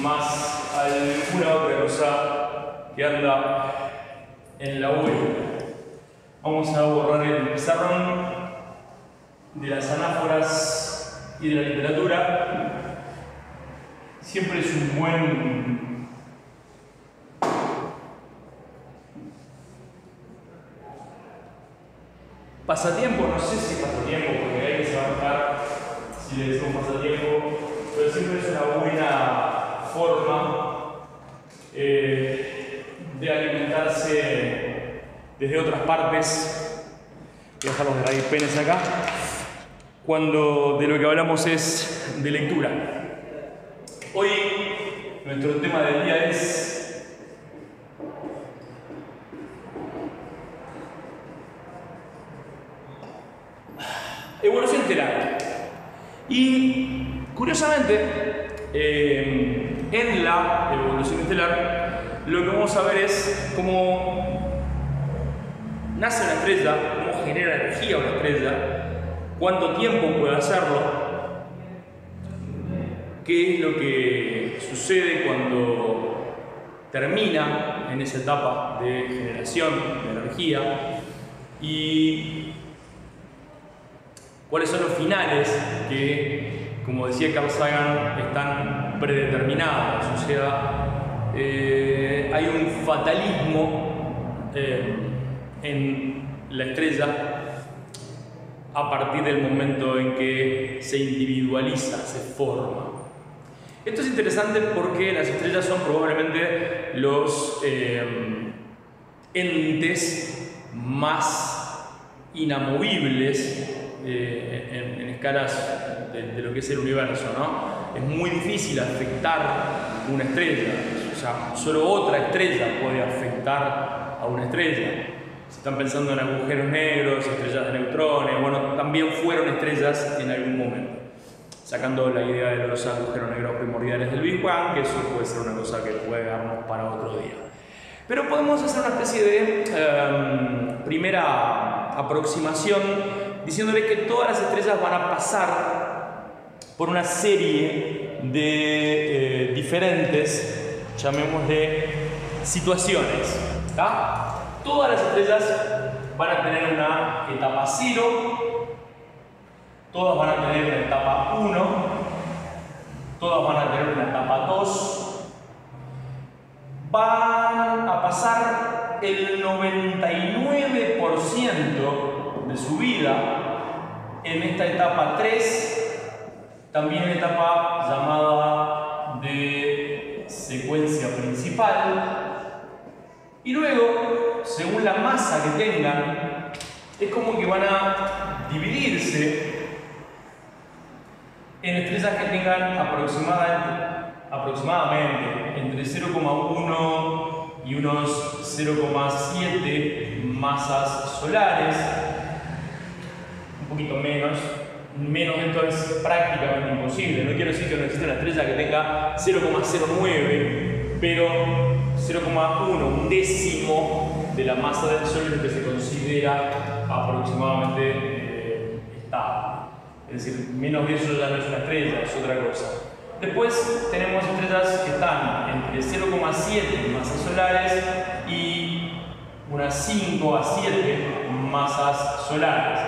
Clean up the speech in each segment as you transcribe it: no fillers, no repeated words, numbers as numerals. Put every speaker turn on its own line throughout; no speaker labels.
más alguna otra cosa que anda en la web. Vamos a borrar el pizarrón de las anáforas y de la literatura. Siempre es un buen pasatiempo, no sé si es pasatiempo, porque hay que se va a notar si le decimos pasatiempo, pero siempre es una buena forma de alimentarse desde otras partes. Voy a dejar los raípenes acá. Cuando de lo que hablamos es de lectura. Hoy nuestro tema del día es evolución estelar. Y curiosamente, en la evolución estelar, lo que vamos a ver es cómo nace una estrella, cómo genera energía una estrella, cuánto tiempo puede hacerlo, qué es lo que sucede cuando termina en esa etapa de generación de energía y cuáles son los finales que, como decía Carl Sagan, están predeterminados. O sea, hay un fatalismo en la estrella a partir del momento en que se individualiza, se forma. Esto es interesante porque las estrellas son probablemente los entes más inamovibles en escalas de lo que es el universo, ¿no? Es muy difícil afectar una estrella, o sea, solo otra estrella puede afectar a una estrella. Si están pensando en agujeros negros, estrellas de neutrones, bueno, también fueron estrellas en algún momento. Sacando la idea de los agujeros negros primordiales del Big Bang, que eso puede ser una cosa que puede darnos para otro día. Pero podemos hacer una especie de primera aproximación diciéndole que todas las estrellas van a pasar por una serie de diferentes, llamémosle, situaciones. ¿Tá? Todas las estrellas van a tener una etapa 0, todas van a tener una etapa 1, todas van a tener una etapa 2, van a pasar el 99% de su vida en esta etapa 3, también etapa llamada de secuencia principal, y luego, según la masa que tengan, es como que van a dividirse en estrellas que tengan aproximadamente entre 0,1 y unos 0,7 masas solares, un poquito menos de esto es prácticamente imposible. No quiero decir que no existe una estrella que tenga 0,09, pero 0,1, un décimo de la masa del Sol es lo que se considera aproximadamente estable. Es decir, menos de eso ya no es una estrella, es otra cosa. Después tenemos estrellas que están entre 0,7 masas solares y unas 5 a 7 masas solares.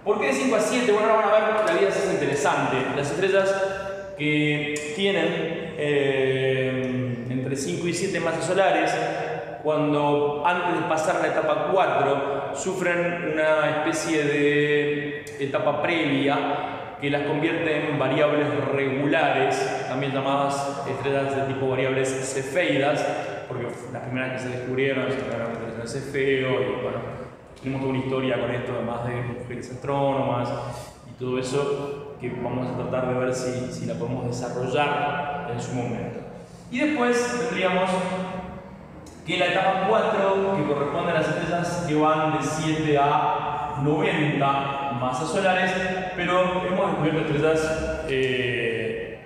¿Por qué de 5 a 7? Bueno, ahora van a ver, la vida es interesante. Las estrellas que tienen entre 5 y 7 masas solares, cuando antes de pasar la etapa 4 sufren una especie de etapa previa que las convierte en variables regulares, también llamadas estrellas de tipo variables cefeidas, porque las primeras que se descubrieron se llamaron estrellas de Cefeo, y bueno, tenemos toda una historia con esto, además de mujeres astrónomas y todo eso, que vamos a tratar de ver si la podemos desarrollar en su momento. Y después tendríamos que la etapa 4, que corresponde a las estrellas que van de 7 a 90 masas solares, pero hemos descubierto estrellas de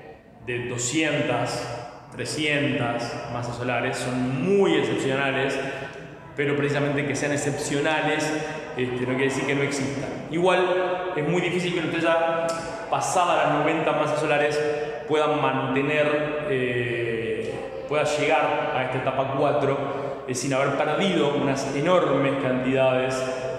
200, 300 masas solares, son muy excepcionales, pero precisamente que sean excepcionales no quiere decir que no existan. Igual es muy difícil que una estrella pasada las 90 masas solares puedan mantener pueda llegar a esta etapa 4 sin haber perdido unas enormes cantidades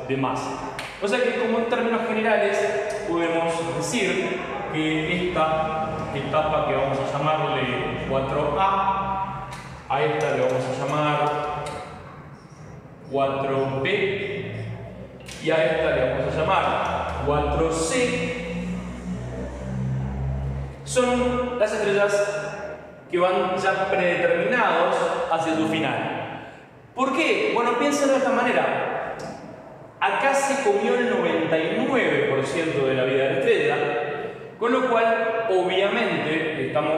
de masa. O sea que, como en términos generales, podemos decir que esta etapa, que vamos a llamarle 4A, a esta le vamos a llamar 4B y a esta le vamos a llamar 4C, son las estrellas que van ya predeterminados hacia su final. ¿Por qué? Bueno, piensen de esta manera. Acá se comió el 99% de la vida de la estrella, con lo cual, obviamente, estamos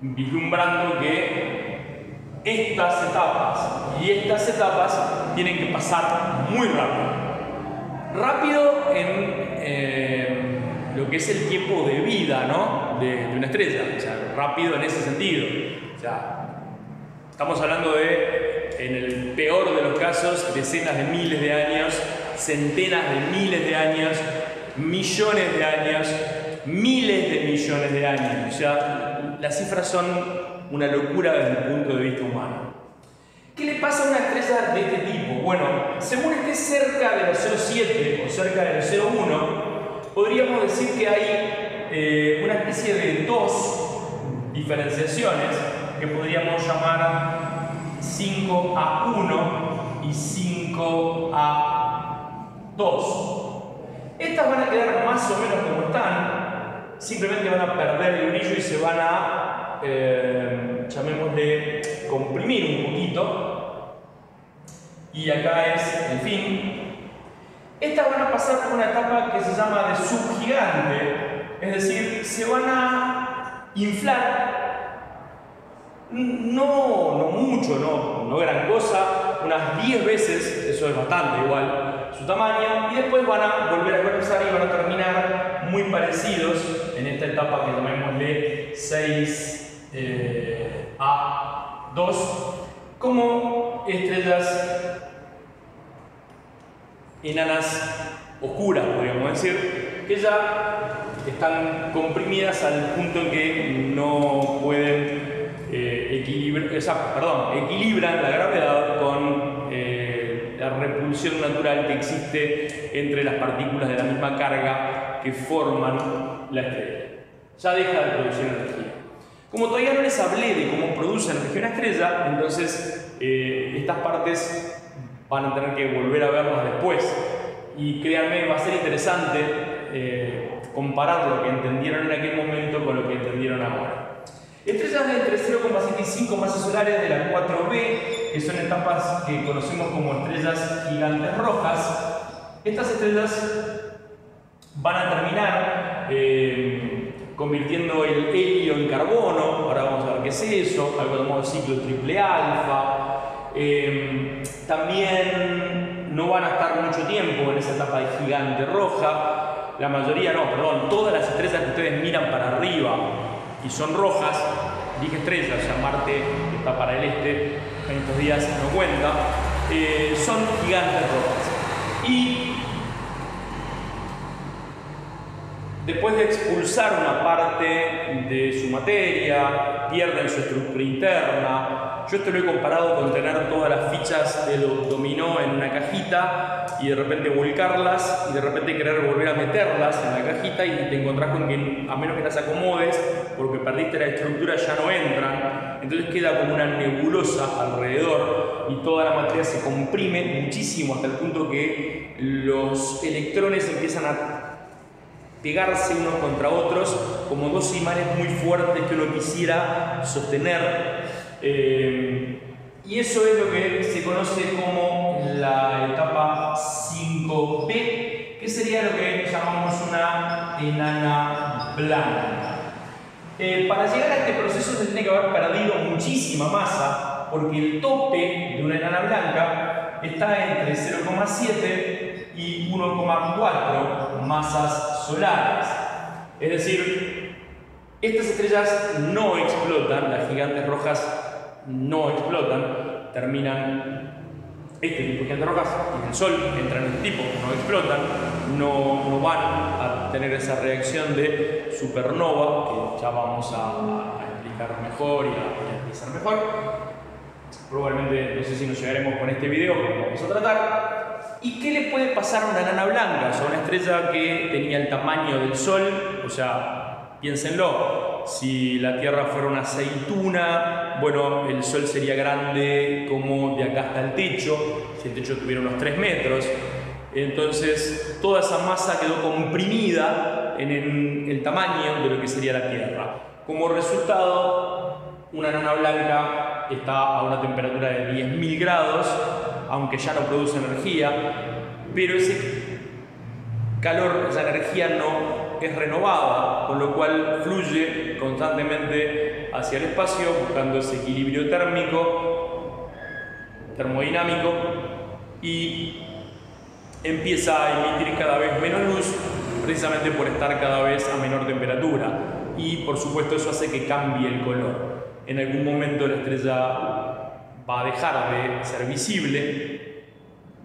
vislumbrando que estas etapas y estas etapas tienen que pasar muy rápido. Rápido en lo que es el tiempo de vida, ¿no? de una estrella, o sea, rápido en ese sentido. O sea, estamos hablando de, en el peor de los casos, decenas de miles de años, centenas de miles de años, millones de años, miles de millones de años. O sea, las cifras son una locura desde el punto de vista humano. ¿Qué le pasa a una estrella de este tipo? Bueno, según esté cerca de los 0,7 o cerca de los 0,1, podríamos decir que hay una especie de dos diferenciaciones que podríamos llamar 5A1 y 5A2. Estas van a quedar más o menos como están, simplemente van a perder el brillo y se van a, llamémosle, comprimir un poquito. Y acá es el fin. Estas van a pasar por una etapa que se llama de subgigante, es decir, se van a inflar, no mucho, no gran cosa, unas 10 veces, eso es bastante igual, su tamaño, y después van a volver a colapsar y van a terminar muy parecidos en esta etapa que llamémosle 6A2, como estrellas enanas oscuras, podríamos decir, que ya están comprimidas al punto en que no pueden equilibran la gravedad con la repulsión natural que existe entre las partículas de la misma carga que forman la estrella. Ya deja de producir energía. Como todavía no les hablé de cómo produce energía una estrella, entonces estas partes van a tener que volver a verlas después. Y créanme, va a ser interesante comparar lo que entendieron en aquel momento con lo que entendieron ahora. Estrellas de entre 0,7 y 5 masas solares de la 4B, que son etapas que conocemos como estrellas gigantes rojas, estas estrellas van a terminar convirtiendo el helio en carbono. Ahora vamos a ver qué es eso, algo llamado ciclo triple alfa. También no van a estar mucho tiempo en esa etapa de gigante roja. La mayoría no, perdón, todas las estrellas que ustedes miran para arriba y son rojas, dije estrellas, ya Marte que está para el este, en estos días no cuenta, son gigantes rojas. Y después de expulsar una parte de su materia, pierden su estructura interna. Yo esto lo he comparado con tener todas las fichas del dominó en una cajita y de repente volcarlas y de repente querer volver a meterlas en la cajita y te encontrás con que a menos que las acomodes, porque perdiste la estructura, ya no entran. Entonces queda como una nebulosa alrededor y toda la materia se comprime muchísimo hasta el punto que los electrones empiezan a pegarse unos contra otros como dos imanes muy fuertes que uno quisiera sostener. Y eso es lo que se conoce como la etapa 5B, que sería lo que llamamos una enana blanca. Para llegar a este proceso se tiene que haber perdido muchísima masa, porque el tope de una enana blanca está entre 0,7 y 1,4 masas solares. Es decir, estas estrellas no explotan, las gigantes rojas no explotan, terminan este tipo de gigantes rojas, y el Sol entra en este tipo, no explotan, no van a tener esa reacción de supernova, que ya vamos a explicar mejor y a analizar mejor. Probablemente, no sé si nos llegaremos con este video, pero lo vamos a tratar. ¿Y qué le puede pasar a una enana blanca? O sea, una estrella que tenía el tamaño del Sol, o sea, piénsenlo, si la Tierra fuera una aceituna, bueno, el Sol sería grande como de acá hasta el techo, si el techo tuviera unos 3 metros. Entonces, toda esa masa quedó comprimida en el tamaño de lo que sería la Tierra. Como resultado, una enana blanca está a una temperatura de 10.000 grados, aunque ya no produce energía, pero ese calor, esa energía no es renovada, con lo cual fluye constantemente hacia el espacio buscando ese equilibrio térmico, termodinámico, y empieza a emitir cada vez menos luz precisamente por estar cada vez a menor temperatura, y por supuesto eso hace que cambie el color. En algún momento la estrella va a dejar de ser visible,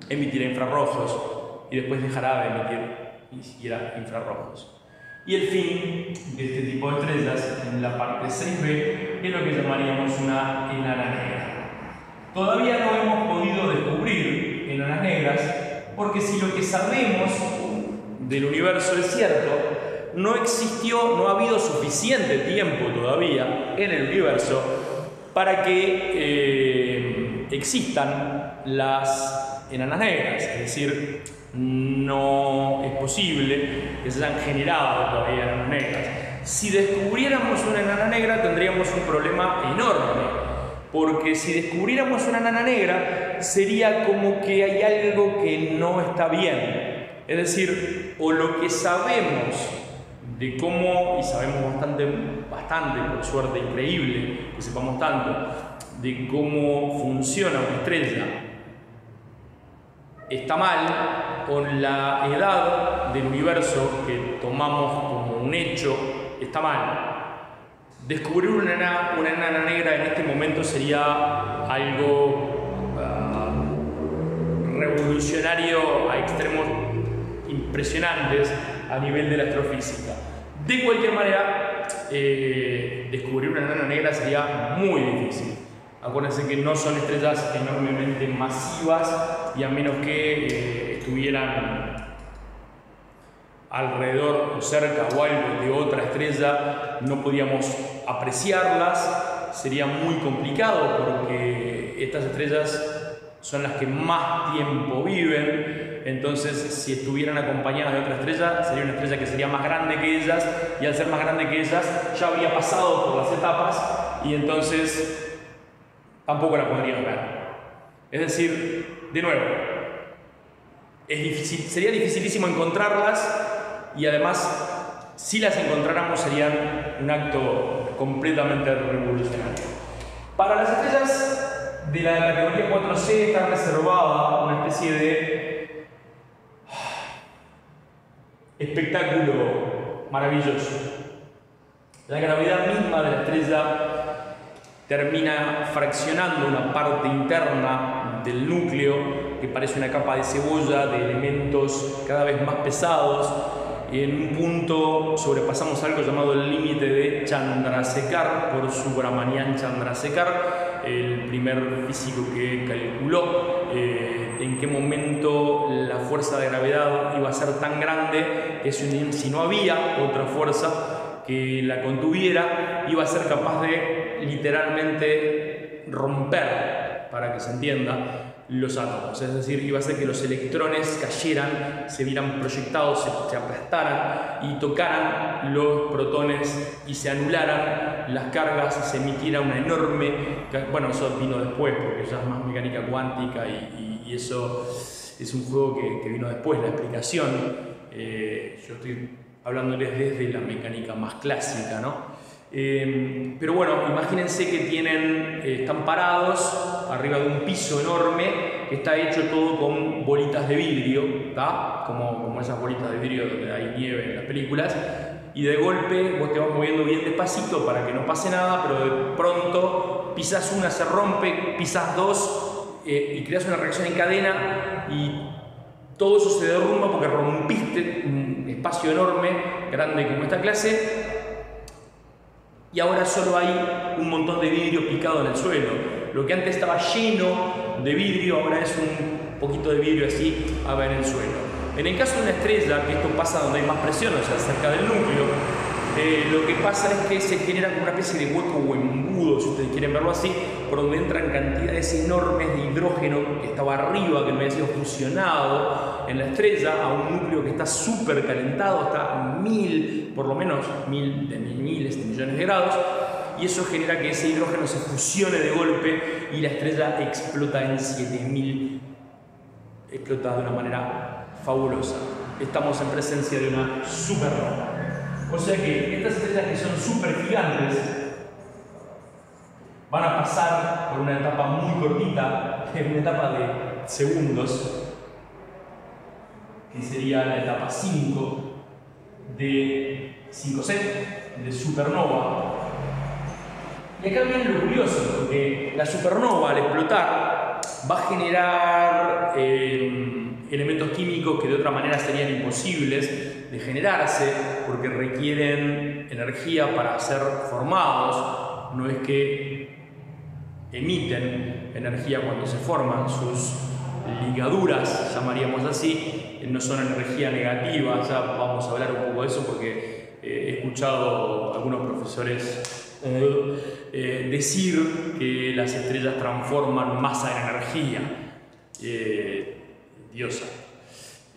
emitirá infrarrojos y después dejará de emitir ni siquiera infrarrojos. Y el fin de este tipo de estrellas, en la parte 6b, es lo que llamaríamos una enana negra. Todavía no hemos podido descubrir enanas negras, porque si lo que sabemos del universo es cierto, no ha habido suficiente tiempo todavía en el universo para que existan las enanas negras. Es decir, no es posible que se hayan generado todavía enanas negras. Si descubriéramos una enana negra tendríamos un problema enorme, porque si descubriéramos una enana negra sería como que hay algo que no está bien. Es decir, o lo que sabemos de cómo, y sabemos bastante, por suerte, increíble que sepamos tanto, de cómo funciona una estrella, está mal, con la edad del universo que tomamos como un hecho, está mal. Descubrir una enana negra en este momento sería algo revolucionario a extremos impresionantes a nivel de la astrofísica. De cualquier manera, descubrir una enana negra sería muy difícil. Acuérdense que no son estrellas enormemente masivas, y a menos que estuvieran alrededor o cerca o algo de otra estrella, no podíamos apreciarlas. Sería muy complicado porque estas estrellas son las que más tiempo viven. Entonces, si estuvieran acompañadas de otra estrella, sería una estrella que sería más grande que ellas, y al ser más grande que ellas ya habría pasado por las etapas y entonces tampoco la podríamos ver. Es decir, de nuevo, sería dificilísimo encontrarlas, y además, si las encontráramos serían un acto completamente revolucionario. Para las estrellas de la categoría 4C está reservada una especie de espectáculo maravilloso. La gravedad misma de la estrella termina fraccionando una parte interna del núcleo que parece una capa de cebolla de elementos cada vez más pesados, y en un punto sobrepasamos algo llamado el límite de Chandrasekhar por Subramanian Chandrasekhar, el primer físico que calculó en qué momento la fuerza de gravedad iba a ser tan grande que si no había otra fuerza que la contuviera, iba a ser capaz de literalmente romper, para que se entienda, los átomos. Es decir, iba a hacer que los electrones cayeran, se vieran proyectados, se aplastaran y tocaran los protones y se anularan las cargas, se emitiera una enorme... Bueno, eso vino después porque ya es más mecánica cuántica y eso es un juego que vino después, la explicación. Yo estoy hablándoles desde la mecánica más clásica, ¿no? Pero bueno, imagínense que están parados arriba de un piso enorme que está hecho todo con bolitas de vidrio, ¿tá? Como esas bolitas de vidrio donde hay nieve en las películas, y de golpe vos te vas moviendo bien despacito para que no pase nada, pero de pronto pisás una, se rompe, pisás dos, y creas una reacción en cadena y todo eso se derrumba porque rompiste un espacio enorme, grande como esta clase, y ahora solo hay un montón de vidrio picado en el suelo. Lo que antes estaba lleno de vidrio, ahora es un poquito de vidrio así en el suelo. En el caso de una estrella, que esto pasa donde hay más presión, o sea, cerca del núcleo, lo que pasa es que se genera como una especie de hueco o embudo, si ustedes quieren verlo así, por donde entran cantidades enormes de hidrógeno que estaba arriba, que no había sido fusionado en la estrella, a un núcleo que está súper calentado, hasta 1000, por lo menos miles de millones de grados, y eso genera que ese hidrógeno se fusione de golpe y la estrella explota en 7000, explota de una manera fabulosa. Estamos en presencia de una supernova. O sea que estas estrellas que son súper gigantes van a pasar por una etapa muy cortita, una etapa de segundos, que sería la etapa 5 de 5C, de supernova. Y acá viene lo curioso, porque la supernova al explotar va a generar elementos químicos que de otra manera serían imposibles de generarse porque requieren energía para ser formados. No es que emiten energía cuando se forman, sus ligaduras, llamaríamos así, no son energía negativa. Ya vamos a hablar un poco de eso porque he escuchado a algunos profesores decir que las estrellas transforman masa en energía. Diosa.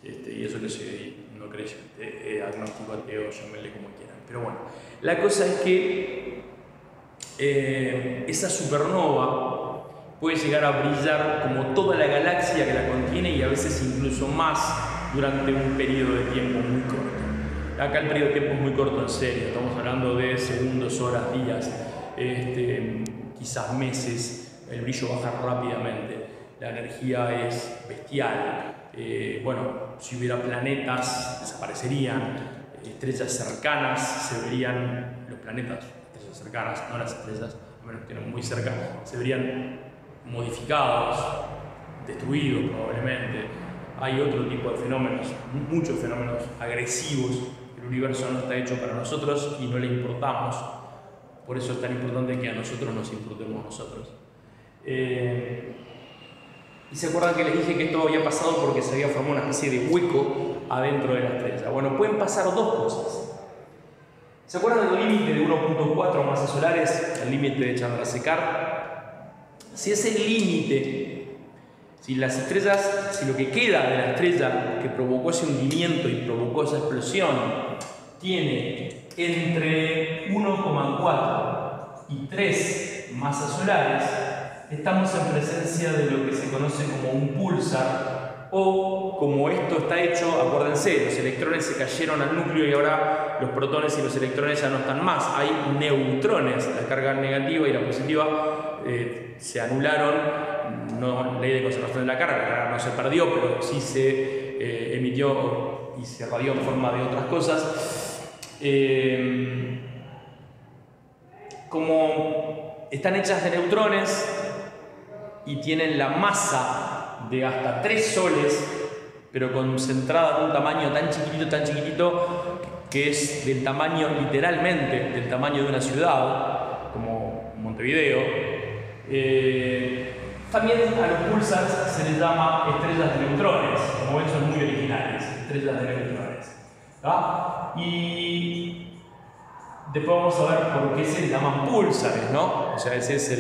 Y eso que soy no creyente, agnóstico, ateo, llámenle como quieran. Pero bueno, la cosa es que esa supernova puede llegar a brillar como toda la galaxia que la contiene y a veces incluso más durante un periodo de tiempo muy corto. Acá el periodo de tiempo es muy corto, en serio, estamos hablando de segundos, horas, días, quizás meses. El brillo baja rápidamente, la energía es bestial. Bueno, si hubiera planetas desaparecerían, estrellas cercanas se verían, los planetas, estrellas cercanas, no las estrellas, a menos que estén muy cerca, se verían modificados, destruidos probablemente. Hay otro tipo de fenómenos, muchos fenómenos agresivos. El universo no está hecho para nosotros y no le importamos. Por eso es tan importante que a nosotros nos importemos nosotros. Y se acuerdan que les dije que esto había pasado porque se había formado una especie de hueco adentro de la estrella. Bueno, pueden pasar dos cosas. ¿Se acuerdan del límite de 1.4 masas solares? El límite de Chandrasekhar. Si ese límite, si las estrellas, si lo que queda de la estrella que provocó ese hundimiento y provocó esa explosión tiene entre 1,4 y 3 masas solares, estamos en presencia de lo que se conoce como un púlsar, o como esto está hecho, acuérdense, los electrones se cayeron al núcleo y ahora los protones y los electrones ya no están más, hay neutrones, la carga negativa y la positiva se anularon, no ley de conservación de la carga no se perdió, pero sí se emitió y se radió en forma de otras cosas. Como están hechas de neutrones y tienen la masa de hasta 3 soles, pero concentrada en un tamaño tan chiquitito, que es del tamaño, literalmente, del tamaño de una ciudad, como Montevideo. También a los púlsars se les llama estrellas de neutrones, como ven son muy originales, estrellas de neutrones. ¿Ah? Y después vamos a ver por qué se les llaman púlsares, ¿no? O sea, ese es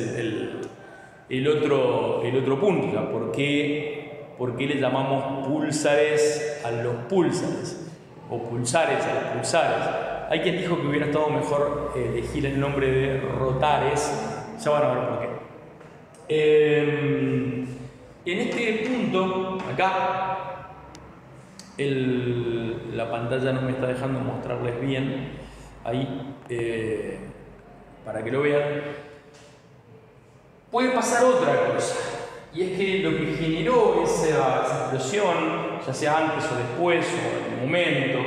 el otro punto, ¿no? ¿Por qué le llamamos púlsares a los púlsares? O pulsares a los pulsares. Hay quien dijo que hubiera estado mejor elegir el nombre de rotares, ya van a ver por qué. En este punto, acá, la pantalla no me está dejando mostrarles bien, ahí, para que lo vean. Puede pasar otra cosa, y es que lo que generó esa explosión, ya sea antes o después o en el momento,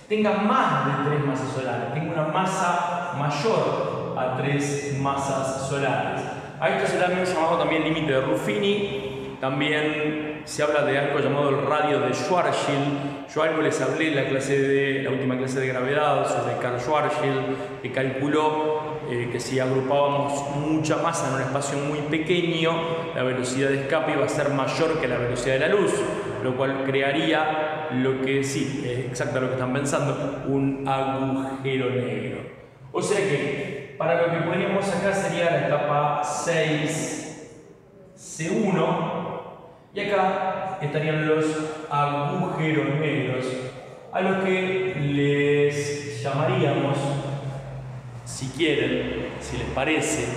tenga más de 3 masas solares, tenga una masa mayor a 3 masas solares. A esto se le ha llamado también límite de Ruffini. También se habla de algo llamado el radio de Schwarzschild. Yo algo les hablé en la última clase de gravedad sobre Karl Schwarzschild, que calculó que si agrupábamos mucha masa en un espacio muy pequeño, la velocidad de escape iba a ser mayor que la velocidad de la luz, lo cual crearía lo que sí, es exacto lo que están pensando, un agujero negro. O sea que para lo que podríamos acá sería la etapa 6C1 y acá estarían los agujeros negros, a los que les llamaríamos, si quieren, si les parece,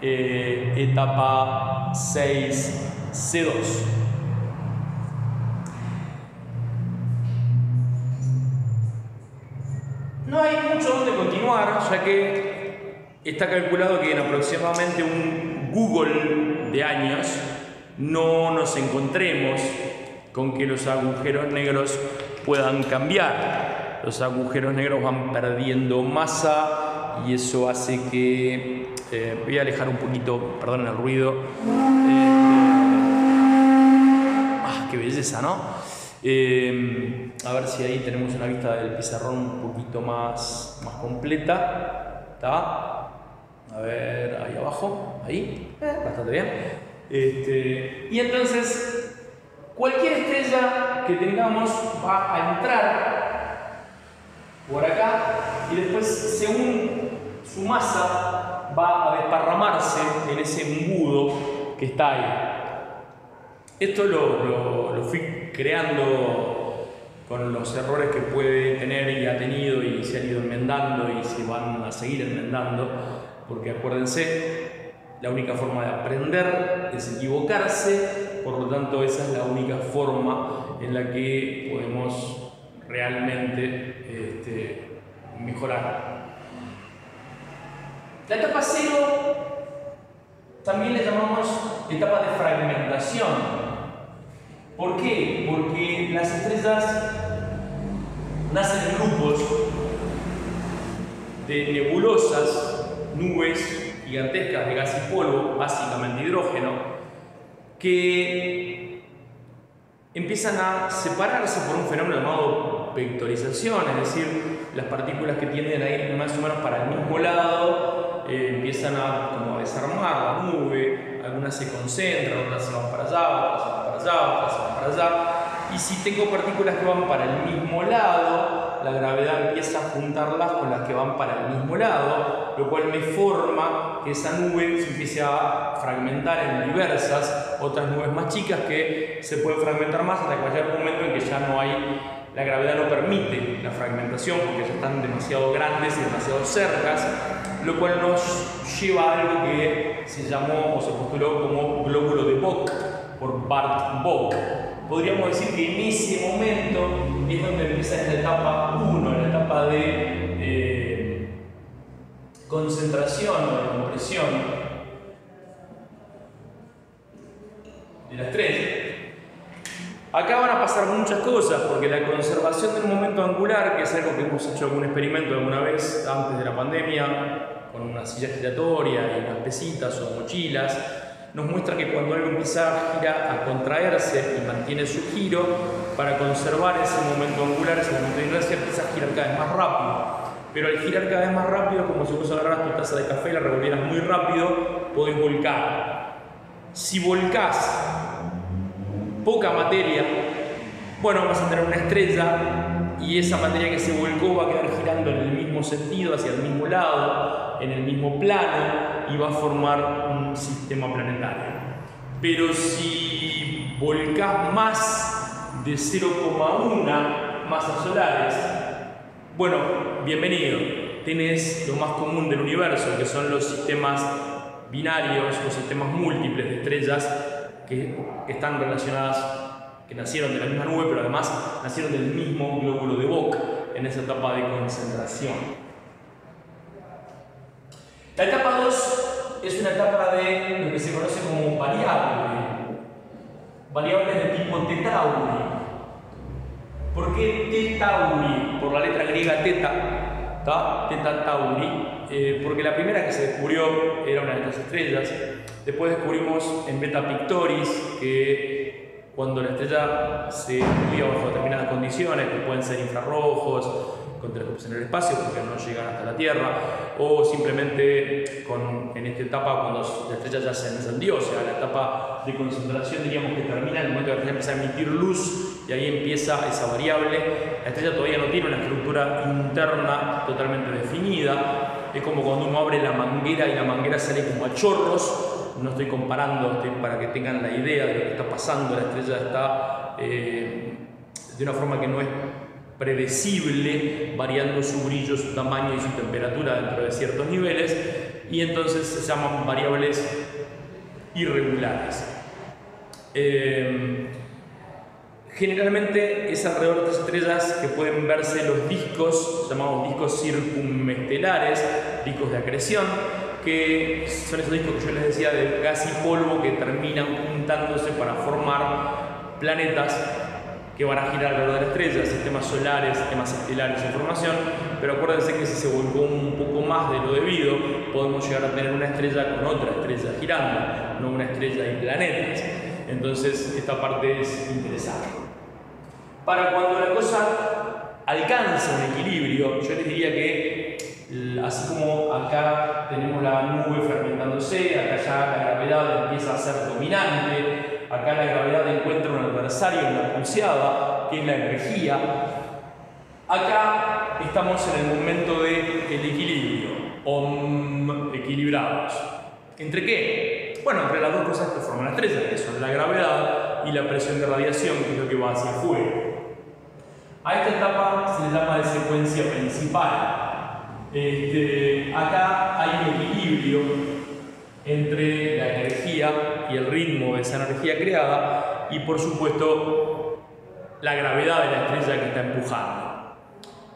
etapa 6C2. No hay mucho donde continuar, ya que está calculado que en aproximadamente un Google de años no nos encontremos con que los agujeros negros puedan cambiar. Los agujeros negros van perdiendo masa y eso hace que... voy a alejar un poquito, perdón el ruido. ¡Qué belleza!, ¿no? A ver si ahí tenemos una vista del pizarrón un poquito más completa. ¿Está? A ver, ahí abajo, ahí, bastante bien. Y entonces, cualquier estrella que tengamos va a entrar por acá y después, según su masa, va a desparramarse en ese embudo que está ahí. Esto lo fui creando con los errores que puede tener y ha tenido y se han ido enmendando y se van a seguir enmendando, porque acuérdense, la única forma de aprender es equivocarse, por lo tanto esa es la única forma en la que podemos realmente mejorar. La etapa 0 también le llamamos etapa de fragmentación. ¿Por qué? Porque las estrellas nacen en grupos de nebulosas, nubes gigantescas de gas y polvo, básicamente hidrógeno, que empiezan a separarse por un fenómeno llamado vectorización, es decir, las partículas que tienden a ir más o menos para el mismo lado empiezan como a desarmar la nube, algunas se concentran, otras se van para allá, otras se van para allá, otras se van para allá, y si tengo partículas que van para el mismo lado, la gravedad empieza a juntarlas con las que van para el mismo lado, lo cual me forma que esa nube se empiece a fragmentar en diversas otras nubes más chicas que se pueden fragmentar más hasta que vaya un momento en que ya no hay, la gravedad no permite la fragmentación porque ya están demasiado grandes y demasiado cercas, lo cual nos lleva a algo que se llamó o se postuló como glóbulo de Bock por Bart Bock. Podríamos decir que en ese momento es donde empieza esta etapa 1, la etapa de concentración o de compresión de la estrella. Acá van a pasar muchas cosas porque la conservación del momento angular, que es algo que hemos hecho algún experimento alguna vez antes de la pandemia, con una silla giratoria y unas pesitas o mochilas, nos muestra que cuando algo empieza a girar, a contraerse y mantiene su giro, para conservar ese momento angular, ese momento de inercia, empieza a girar cada vez más rápido. Pero al girar cada vez más rápido, como si vos agarraras tu taza de café y la revolvieras muy rápido, podés volcar. Si volcás poca materia, bueno, vas a tener una estrella y esa materia que se volcó va a quedar girando en el mismo sentido, hacia el mismo lado, en el mismo plano, y va a formar un sistema planetario. Pero si volcás más de 0,1 masas solares, bueno, bienvenido, tenés lo más común del universo, que son los sistemas binarios o sistemas múltiples de estrellas que están relacionadas, que nacieron de la misma nube, pero además nacieron del mismo glóbulo de Bock en esa etapa de concentración. La etapa 2 es una etapa de lo que se conoce como variables de tipo T Tauri. ¿Por qué T Tauri? Por la letra griega teta. Theta Tauri, porque la primera que se descubrió era una de estas estrellas. Después descubrimos en Beta Pictoris que cuando la estrella se estudia bajo determinadas condiciones, que pueden ser infrarrojos, con telescopios en el espacio porque no llegan hasta la Tierra, o simplemente en esta etapa cuando la estrella ya se encendió, o sea, la etapa de concentración diríamos que termina en el momento que la estrella empieza a emitir luz y ahí empieza esa variable. La estrella todavía no tiene una estructura interna totalmente definida, es como cuando uno abre la manguera y la manguera sale como a chorros. No estoy comparando, para que tengan la idea de lo que está pasando. La estrella está de una forma que no es predecible, variando su brillo, su tamaño y su temperatura dentro de ciertos niveles, y entonces se llaman variables irregulares. Generalmente es alrededor de estas estrellas que pueden verse los discos, llamados discos circunestelares, discos de acreción, que son esos discos que yo les decía de gas y polvo que terminan juntándose para formar planetas que van a girar alrededor de la estrella, sistemas solares, sistemas estelares en formación, pero acuérdense que si se volcó un poco más de lo debido, podemos llegar a tener una estrella con otra estrella girando, no una estrella y planetas. Entonces esta parte es interesante. Para cuando la cosa alcanza un equilibrio, yo les diría que así como acá tenemos la nube fragmentándose, acá ya la gravedad empieza a ser dominante, acá la gravedad encuentra un adversario en la pulseada, que es la energía. Acá estamos en el momento del equilibrio, equilibrados. ¿Entre qué? Bueno, entre las dos cosas que forman la estrella, que son la gravedad y la presión de radiación, que es lo que va hacia afuera. A esta etapa se le llama de secuencia principal. Acá hay un equilibrio entre la energía y el ritmo de esa energía creada y por supuesto la gravedad de la estrella que está empujando.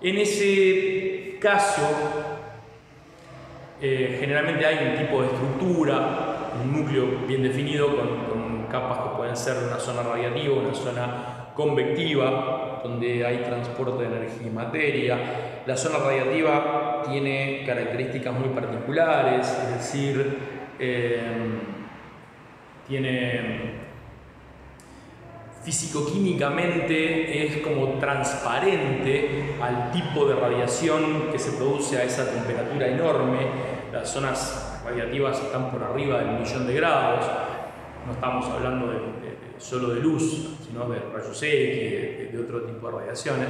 En ese caso generalmente hay un tipo de estructura, un núcleo bien definido con capas que pueden ser una zona radiativa, una zona convectiva, donde hay transporte de energía y materia. La zona radiativa tiene características muy particulares, es decir, tiene físico-químicamente es como transparente al tipo de radiación que se produce a esa temperatura enorme. Las zonas radiativas están por arriba del 1.000.000 de grados. No estamos hablando solo de luz, sino de rayos X, de otro tipo de radiaciones.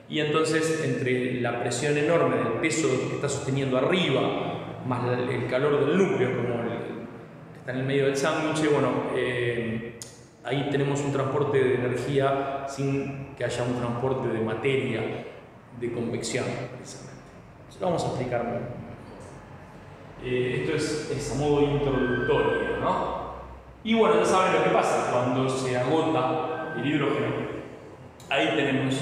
Y entonces, entre la presión enorme del peso que está sosteniendo arriba, más el calor del núcleo, como que está en el medio del sándwich, bueno, ahí tenemos un transporte de energía sin que haya un transporte de materia, de convección, precisamente. Eso lo vamos a explicar mejor. Esto es a modo introductorio, ¿no? Y bueno, ya saben lo que pasa cuando se agota el hidrógeno. Ahí tenemos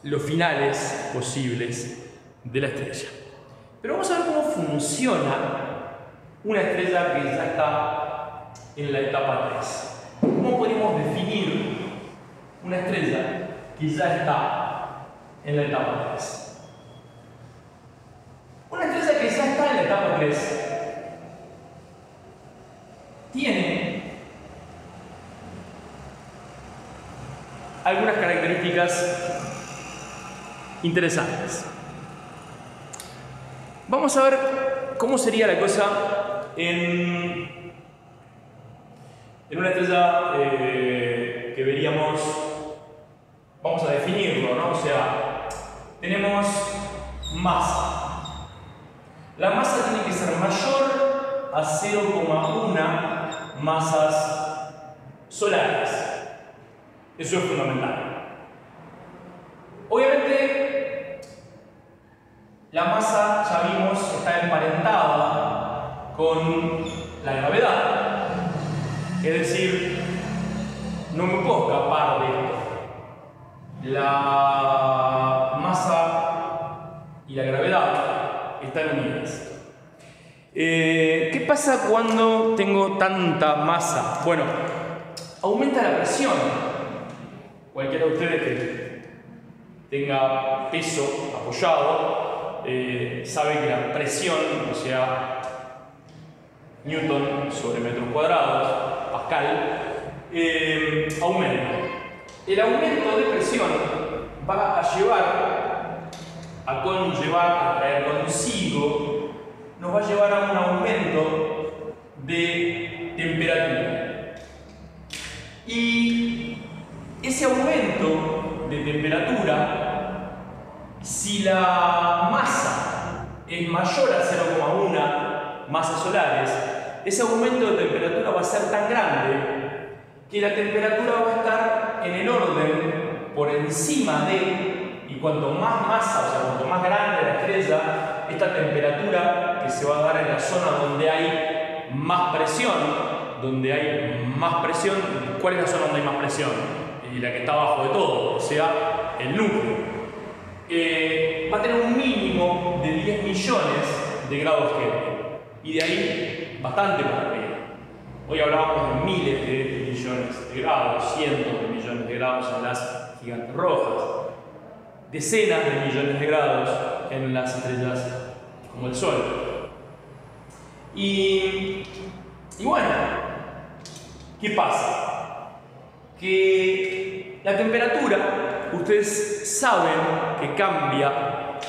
los finales posibles de la estrella. Pero vamos a ver cómo funciona una estrella que ya está en la etapa 3. ¿Cómo podemos definir una estrella que ya está en la etapa 3? Una estrella que ya está en la etapa 3 tiene algunas características interesantes. Vamos a ver cómo sería la cosa en una estrella que veríamos, vamos a definirlo, ¿no? O sea, tenemos masa. La masa tiene que ser mayor a 0,1 masas solares. Eso es fundamental. Obviamente, la masa, ya vimos, está emparentada con la gravedad. Es decir, no me puedo escapar de esto. La masa y la gravedad están unidas. ¿Qué pasa cuando tengo tanta masa? Bueno, aumenta la presión. Cualquiera de ustedes que tenga peso apoyado, sabe que la presión, o sea, Newton sobre metros cuadrados, Pascal, aumenta. El aumento de presión va a llevar, a conllevar, a traer consigo, nos va a llevar a un aumento de temperatura. Y ese aumento de temperatura, si la masa es mayor a 0,1 masas solares, ese aumento de temperatura va a ser tan grande que la temperatura va a estar en el orden por encima de, y cuanto más masa, o sea, cuanto más grande la estrella, esta temperatura que se va a dar en la zona donde hay más presión, ¿cuál es la zona donde hay más presión? Y la que está abajo de todo, o sea, el núcleo. Va a tener un mínimo de 10 millones de grados Kelvin, y de ahí bastante para arriba. Hoy hablábamos de miles de millones de grados, cientos de millones de grados en las gigantes rojas, decenas de millones de grados en las estrellas como el Sol. Y bueno, ¿qué pasa? Que la temperatura, ustedes saben que cambia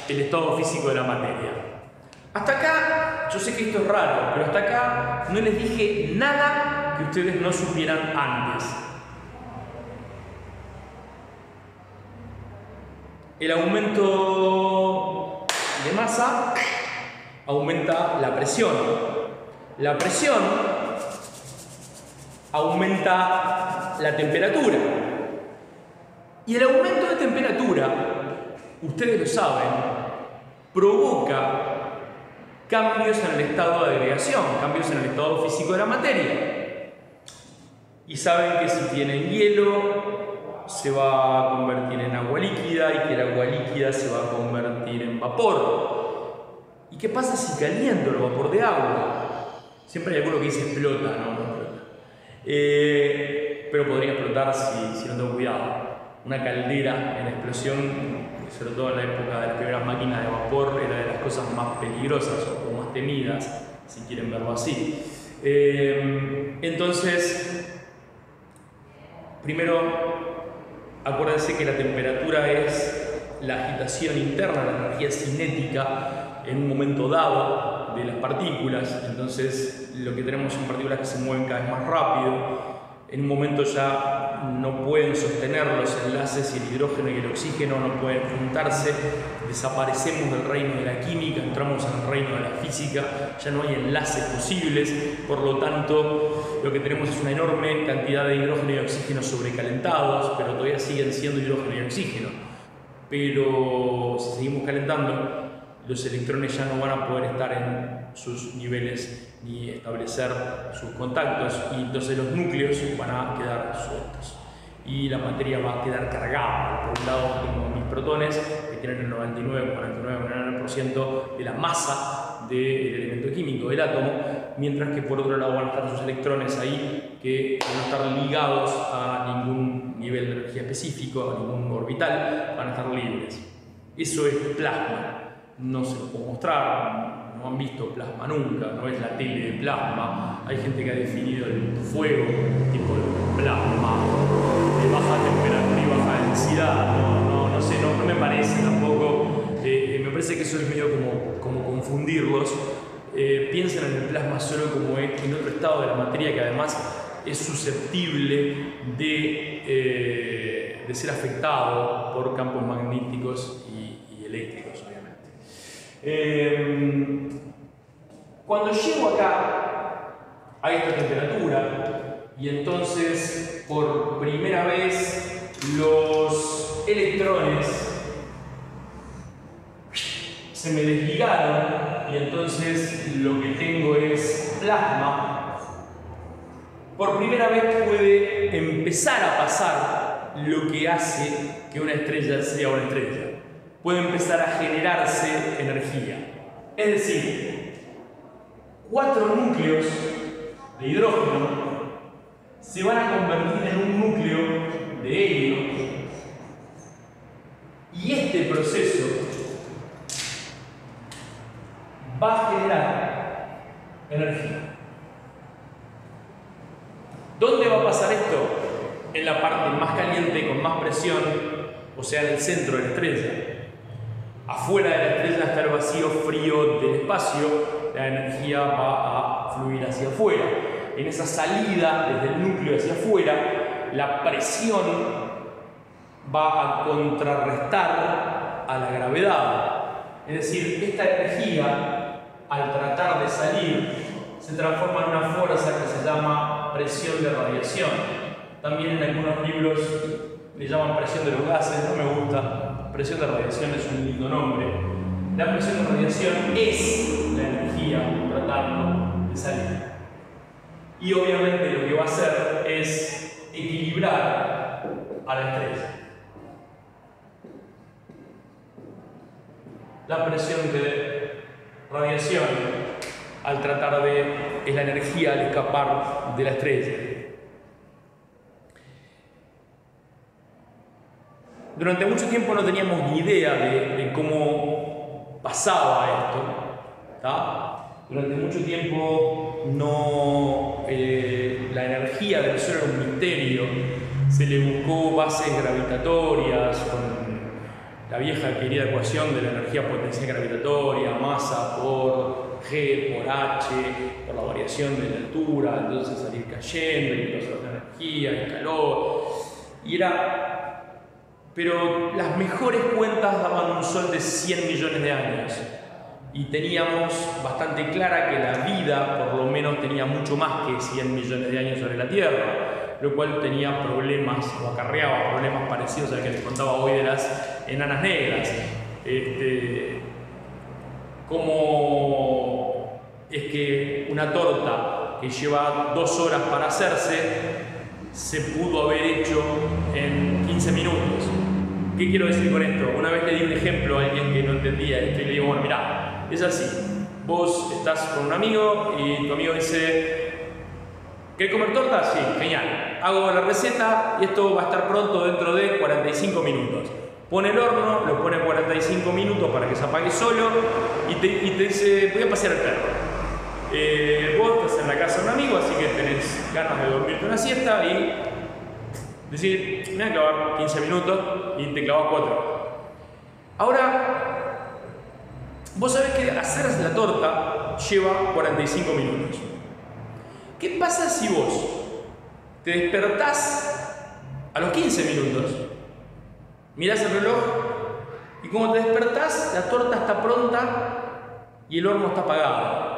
el estado físico de la materia. Hasta acá, yo sé que esto es raro, pero hasta acá no les dije nada que ustedes no supieran antes. El aumento de masa aumenta la presión. La presión aumenta la temperatura. Y el aumento de temperatura, ustedes lo saben, provoca cambios en el estado de agregación, cambios en el estado físico de la materia. Y saben que si tienen hielo, se va a convertir en agua líquida, y que el agua líquida se va a convertir en vapor. ¿Y qué pasa si caliento el vapor de agua? Siempre hay alguno que dice explota, no explota. Pero podría explotar si no tengo cuidado. Una caldera en explosión, sobre todo en la época de las primeras máquinas de vapor, era de las cosas más peligrosas o más temidas, si quieren verlo así. Entonces, primero, acuérdense que la temperatura es la agitación interna, la energía cinética en un momento dado de las partículas. Entonces, lo que tenemos son partículas que se mueven cada vez más rápido. En un momento ya no pueden sostener los enlaces, y el hidrógeno y el oxígeno no pueden juntarse, desaparecemos del reino de la química, entramos en el reino de la física, ya no hay enlaces posibles, por lo tanto lo que tenemos es una enorme cantidad de hidrógeno y oxígeno sobrecalentados, pero todavía siguen siendo hidrógeno y oxígeno. Pero si seguimos calentando, los electrones ya no van a poder estar en sus niveles ni establecer sus contactos, y entonces los núcleos van a quedar sueltos y la materia va a quedar cargada. Por un lado tengo mis protones, que tienen el 99,99% de la masa del elemento químico del átomo, mientras que por otro lado van a estar sus electrones ahí, que van a estar ligados a ningún nivel de energía específico, a ningún orbital, van a estar libres. Eso es plasma. No se lo puedo mostrar, no han visto plasma nunca, no es la tele de plasma. Hay gente que ha definido el fuego tipo de plasma de baja temperatura y baja densidad. No sé, no me parece tampoco. Me parece que eso es medio como confundirlos. Piensen en el plasma solo como en otro estado de la materia que además es susceptible de ser afectado por campos magnéticos y eléctricos, obviamente. Cuando llego acá a esta temperatura, y entonces por primera vez los electrones se me desligaron, y entonces lo que tengo es plasma, por primera vez puede empezar a pasar lo que hace que una estrella sea una estrella. Puede empezar a generarse energía. Es decir, 4 núcleos de hidrógeno se van a convertir en un núcleo de helio, Y este proceso va a generar energía. ¿Dónde va a pasar esto? En la parte más caliente, con más presión, o sea, en el centro de la estrella. Afuera de la estrella está el vacío frío del espacio, la energía va a fluir hacia afuera. En esa salida desde el núcleo hacia afuera, la presión va a contrarrestar a la gravedad. Es decir, esta energía, al tratar de salir, se transforma en una fuerza que se llama presión de radiación. También en algunos libros le llaman presión de los gases, no me gusta. Presión de radiación es un lindo nombre. La presión de radiación es la energía tratando de salir. Y obviamente lo que va a hacer es equilibrar a la estrella. La presión de radiación al tratar es la energía al escapar de la estrella. Durante mucho tiempo no teníamos ni idea de cómo pasaba esto, ¿tá? Durante mucho tiempo la energía del Sol era un misterio. Se le buscó bases gravitatorias con la vieja querida ecuación de la energía potencial gravitatoria, masa por G por H, por la variación de la altura, entonces salir cayendo, y entonces la energía, el calor. Pero las mejores cuentas daban un Sol de 100 millones de años. Y teníamos bastante clara que la vida, por lo menos, tenía mucho más que 100 millones de años sobre la Tierra, lo cual tenía problemas, o acarreaba problemas parecidos al que les contaba hoy de las enanas negras. ¿Cómo es que una torta que lleva 2 horas para hacerse se pudo haber hecho en 15 minutos? ¿Qué quiero decir con esto? Una vez le di un ejemplo a alguien que no entendía esto y le digo, bueno, mirá, es así. Vos estás con un amigo y tu amigo dice, ¿querés comer torta? Sí, genial. Hago la receta y esto va a estar pronto dentro de 45 minutos. Pone el horno, lo pone 45 minutos para que se apague solo y te dice, voy a pasear al perro. Vos estás en la casa de un amigo, así que tenés ganas de dormirte una siesta y decir, me voy a clavar 15 minutos y te clavas 4. Ahora, vos sabés que hacer la torta lleva 45 minutos. ¿Qué pasa si vos te despertás a los 15 minutos? Mirás el reloj y cuando te despertás, la torta está pronta y el horno está apagado.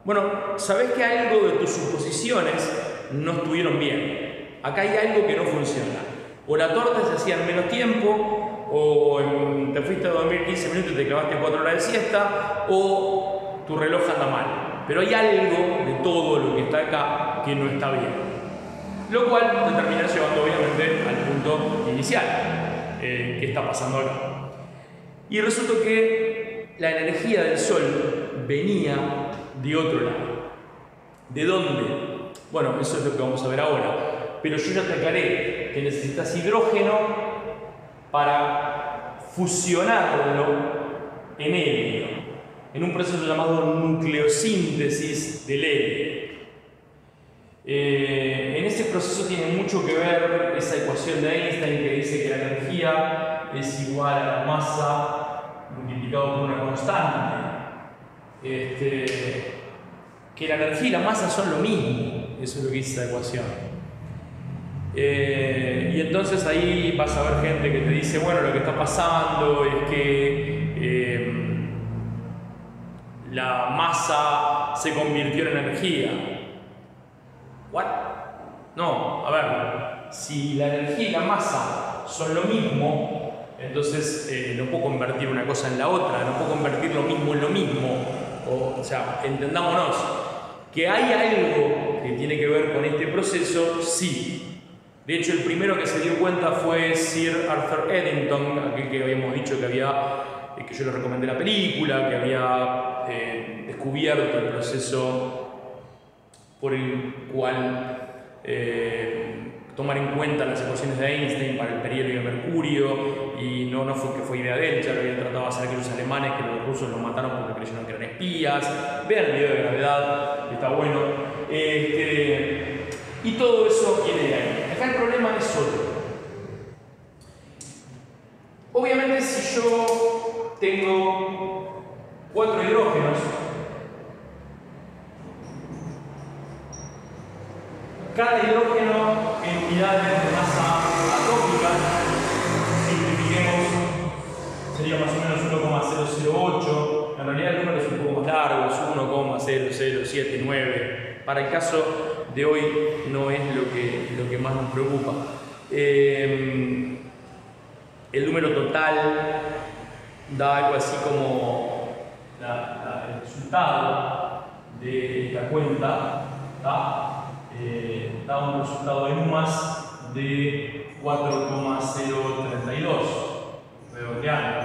Bueno, sabés que algo de tus suposiciones no estuvieron bien. Acá hay algo que no funciona. O la torta se hacía en menos tiempo, o te fuiste a dormir 15 minutos y te clavaste 4 horas de siesta, o tu reloj anda mal. Pero hay algo de todo lo que está acá que no está bien. Lo cual te termina llevando obviamente al punto inicial. ¿Qué está pasando acá? Y resulta que la energía del Sol venía de otro lado. ¿De dónde? Bueno, eso es lo que vamos a ver ahora. Pero yo ya te aclaré que necesitas hidrógeno para fusionarlo en helio, en un proceso llamado nucleosíntesis del helio. En ese proceso tiene mucho que ver esa ecuación de Einstein que dice que la energía es igual a la masa multiplicado por una constante. Que la energía y la masa son lo mismo, eso es lo que dice esa ecuación. Y entonces ahí vas a ver gente que te dice, bueno, lo que está pasando es que la masa se convirtió en energía. ¿What? No, a ver, si la energía y la masa son lo mismo, entonces no puedo convertir una cosa en la otra, no puedo convertir lo mismo en lo mismo. O sea, entendámonos, que hay algo que tiene que ver con este proceso, sí. De hecho, el primero que se dio cuenta fue Sir Arthur Eddington, aquel que habíamos dicho que que yo le recomendé la película, que había descubierto el proceso por el cual tomar en cuenta las ecuaciones de Einstein para el perihelio de mercurio y no fue que fue idea de él, ya lo habían tratado de hacer aquellos alemanes que los rusos los mataron porque creyeron que eran espías. Vean el video de gravedad, está bueno. Y todo eso viene de ahí. Acá el problema es otro. Obviamente, si yo tengo 4 hidrógenos, cada hidrógeno en unidades de masa atómica, simplifiquemos, sería más o menos 1,008. En realidad el número es un poco más largo, es 1,0079. Para el caso de hoy no es lo que más nos preocupa. El número total da algo así como el resultado de esta cuenta, da un resultado en UMAS de 4,032, redondeando.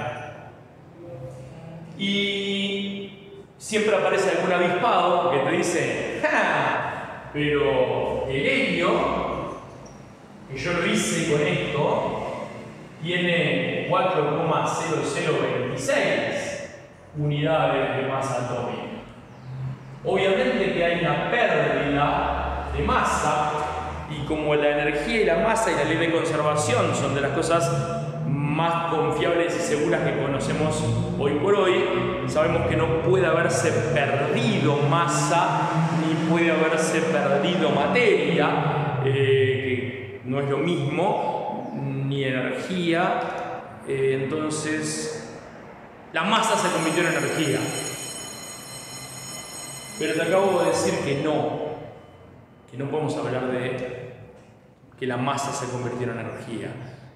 Y siempre aparece algún avispado que te dice: ¡ja! Pero el helio, que yo lo hice con esto, tiene 4,0026 unidades de masa atómica. Obviamente que hay una pérdida de masa, y como la energía y la masa y la ley de conservación son de las cosas más confiables y seguras que conocemos hoy por hoy, sabemos que no puede haberse perdido masa ni puede haberse perdido materia, que no es lo mismo, ni energía. Entonces la masa se convirtió en energía. Pero te acabo de decir que no podemos hablar de que la masa se convirtió en energía.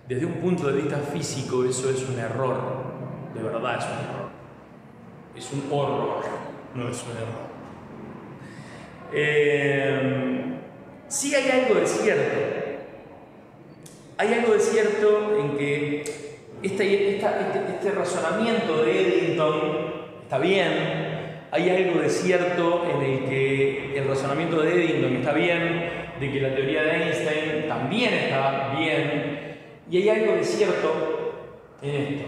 Desde un punto de vista físico eso es un error, de verdad es un error. Es un horror, no es un error. Sí hay algo de cierto. Hay algo de cierto en que este razonamiento de Eddington está bien. Hay algo de cierto en el que el razonamiento de Eddington está bien, de que la teoría de Einstein también está bien, y hay algo de cierto en esto.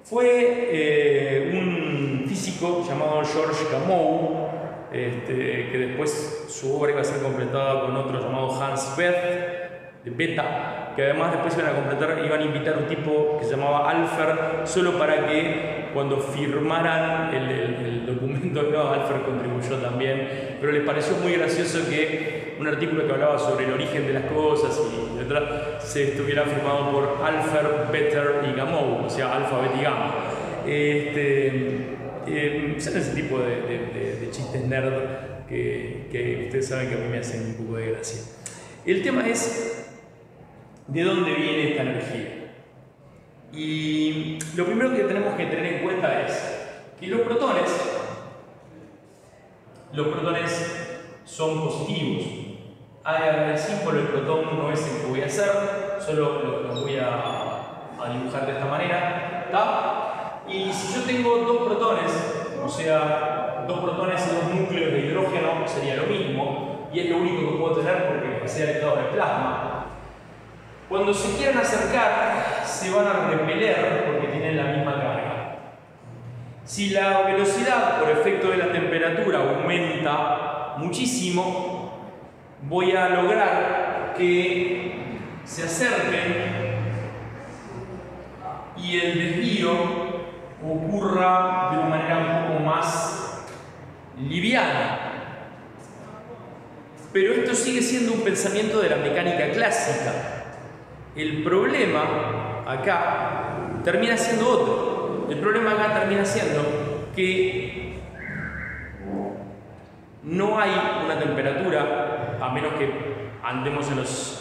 Fue un físico llamado Georges Gamow, que después su obra iba a ser completada con otro llamado Hans Bethe, que además después iban a invitar a un tipo que se llamaba Alpher, solo para que cuando firmaran el documento, no, Alpher contribuyó también, pero les pareció muy gracioso que un artículo que hablaba sobre el origen de las cosas y detrás se estuviera firmado por Alpher, Bethe y Gamow, o sea, Alfa, Beta y Gamma. Son ese tipo de chistes nerd que ustedes saben que a mí me hacen un poco de gracia. El tema es: ¿de dónde viene esta energía? Y lo primero que tenemos que tener en cuenta es que los protones son positivos. El símbolo del protón no es el que voy a hacer, solo lo voy a dibujar de esta manera, ¿tá? Y si yo tengo 2 protones, o sea, 2 protones y 2 núcleos de hidrógeno, sería lo mismo, y es lo único que puedo tener porque sea el estado de plasma. Cuando se quieran acercar, se van a repeler porque tienen la misma carga. Si la velocidad por efecto de la temperatura aumenta muchísimo, voy a lograr que se acerquen y el desvío ocurra de una manera un poco más liviana. Pero esto sigue siendo un pensamiento de la mecánica clásica. El problema acá termina siendo otro. El problema acá termina siendo que no hay una temperatura, a menos que andemos en los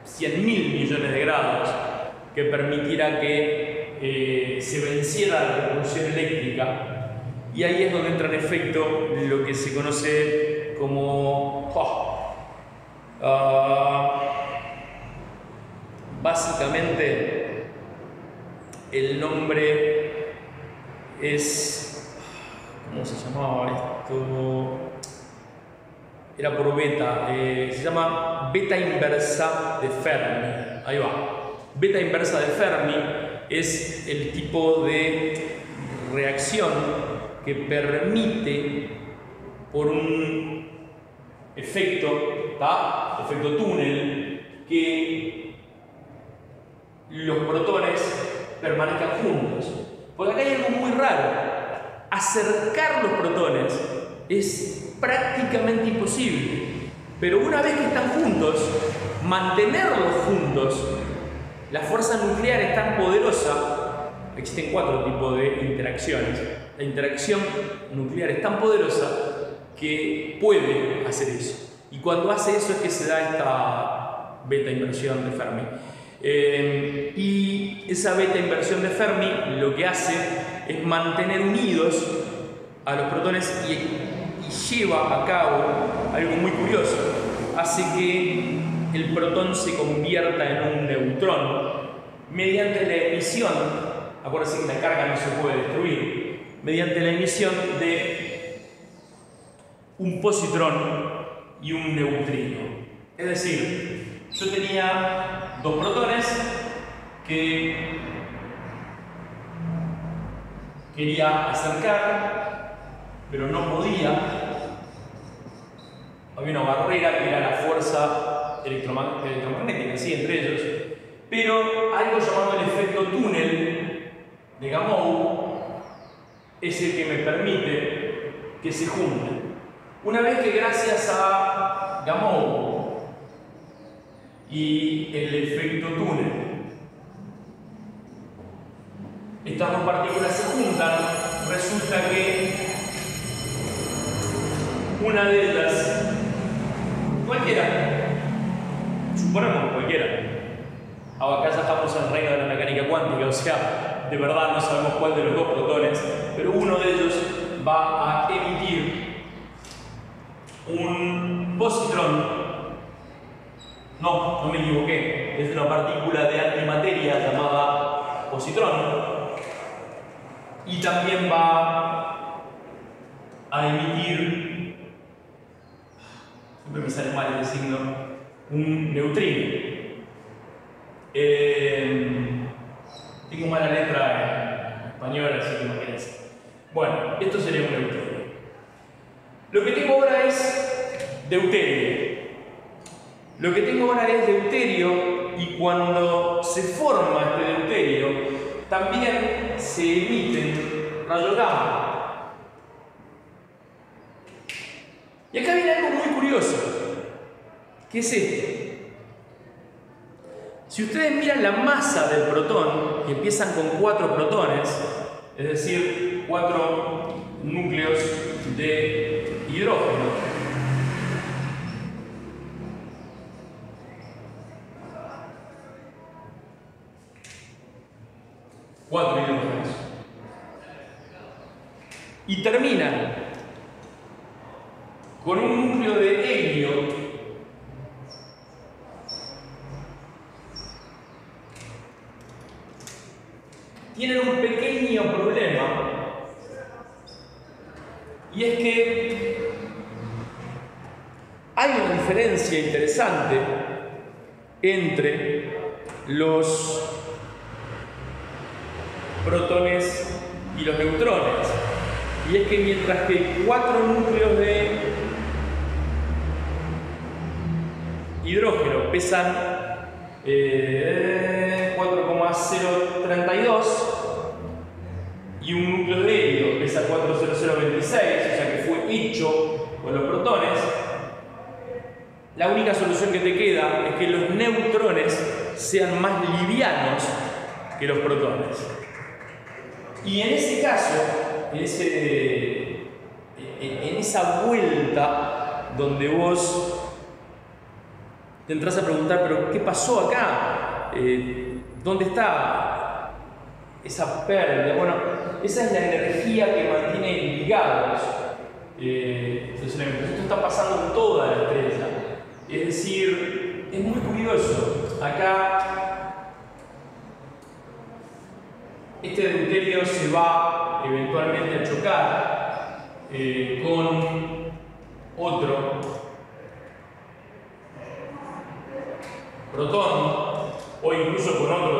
100.000 millones de grados, que permitiera que se venciera la repulsión eléctrica. Y ahí es donde entra en efecto lo que se conoce como básicamente el nombre es, ¿cómo se llamaba esto? Era por beta, se llama beta inversa de Fermi. Ahí va. Beta inversa de Fermi es el tipo de reacción que permite, por un efecto, efecto túnel, que los protones permanezcan juntos. Porque acá hay algo muy raro. Acercar los protones es prácticamente imposible. Pero una vez que están juntos, mantenerlos juntos, la fuerza nuclear es tan poderosa. Existen 4 tipos de interacciones. La interacción nuclear es tan poderosa que puede hacer eso. Y cuando hace eso es que se da esta beta inversión de Fermi. Y esa beta inversión de Fermi lo que hace es mantener unidos a los protones y lleva a cabo algo muy curioso. Hace que el protón se convierta en un neutrón mediante la emisión, acuérdense que la carga no se puede destruir, mediante la emisión de un positrón y un neutrino. Es decir, yo tenía 2 protones que quería acercar, pero no podía. Había una barrera que era la fuerza electromagnética, sí, entre ellos. Pero algo llamado el efecto túnel de Gamow es el que me permite que se junten. Una vez que gracias a Gamow y el efecto túnel estas 2 partículas se juntan, resulta que una de ellas, cualquiera, suponemos cualquiera, acá ya estamos en el reino de la mecánica cuántica, o sea, de verdad no sabemos cuál de los 2 protones, pero uno de ellos va a emitir un positrón. No me equivoqué, es una partícula de antimateria llamada positrón, y también va a emitir, siempre me sale mal el signo, un neutrino. Tengo mala letra en español, así que imagínense. Bueno, esto sería un neutrino. Lo que tengo ahora es deuterio. Lo que tengo ahora es deuterio, y cuando se forma este deuterio, también se emiten rayos gamma. Y acá viene algo muy curioso, que es esto. Si ustedes miran la masa del protón, que empiezan con 4 protones, es decir, 4 núcleos de hidrógeno, y terminan con un núcleo de helio tienen un pequeño problema, y es que hay una diferencia interesante entre los protones y los neutrones, y es que mientras que 4 núcleos de hidrógeno pesan 4,032 y un núcleo de helio pesa 4,0026, o sea que fue hecho con los protones, la única solución que te queda es que los neutrones sean más livianos que los protones. Y en ese caso, en esa vuelta donde vos te entras a preguntar, pero ¿qué pasó acá? ¿Dónde está esa pérdida? Bueno, esa es la energía que mantiene ligados los elementos. Esto está pasando en toda la estrella. Es decir, es muy curioso. Acá este deuterio se va eventualmente a chocar con otro protón, o incluso con otro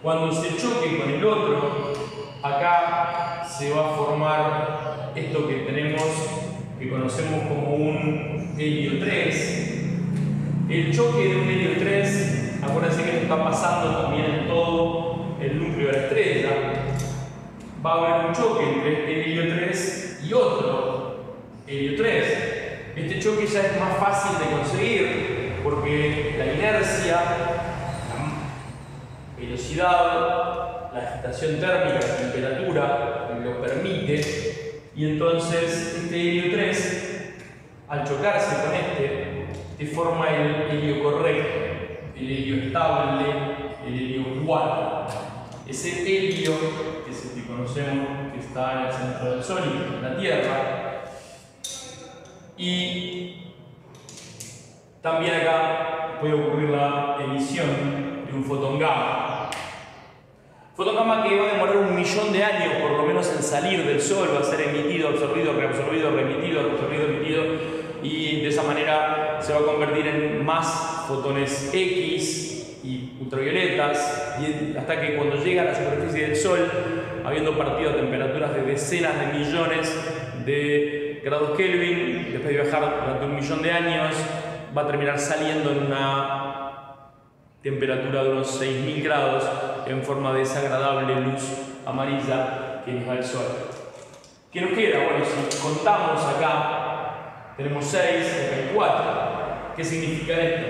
Cuando se choque con el otro, acá se va a formar esto que tenemos, que conocemos como un helio 3. El choque de un helio 3, acuérdense que esto está pasando también en todo el núcleo de la estrella. Va a haber un choque entre este helio 3 y otro helio 3. Este choque ya es más fácil de conseguir porque la inercia, la velocidad, la agitación térmica, la temperatura lo permite, y entonces este helio 3, al chocarse con te forma el helio correcto, el helio estable, el helio 4. Ese helio, que es el que conocemos, que está en el centro del Sol y en la Tierra. Y también acá puede ocurrir la emisión de un fotón gamma. Fotón gamma que va a demorar 1.000.000 de años por lo menos en salir del Sol, va a ser emitido, absorbido, reabsorbido, reemitido, absorbido, emitido, y de esa manera se va a convertir en más fotones X y ultravioletas, y hasta que cuando llega a la superficie del Sol, habiendo partido a temperaturas de decenas de millones de grados Kelvin, después de viajar durante 1.000.000 de años, va a terminar saliendo en una temperatura de unos 6.000 grados en forma de desagradable luz amarilla que nos da el Sol. ¿Qué nos queda? Bueno, si contamos acá, tenemos 6, acá hay 4. ¿Qué significa esto?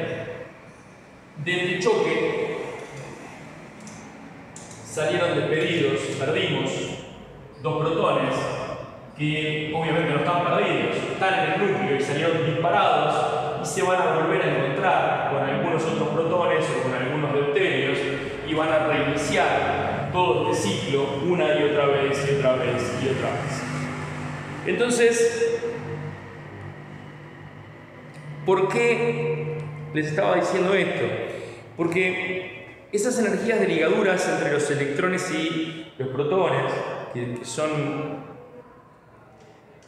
De este choque salieron despedidos, perdimos 2 protones que obviamente no están perdidos, están en el núcleo y salieron disparados, y se van a volver a encontrar con algunos otros protones o con algunos deuterios y van a reiniciar todo este ciclo una y otra vez y otra vez y otra vez. Entonces, ¿por qué les estaba diciendo esto? Porque esas energías de ligaduras entre los electrones y los protones, que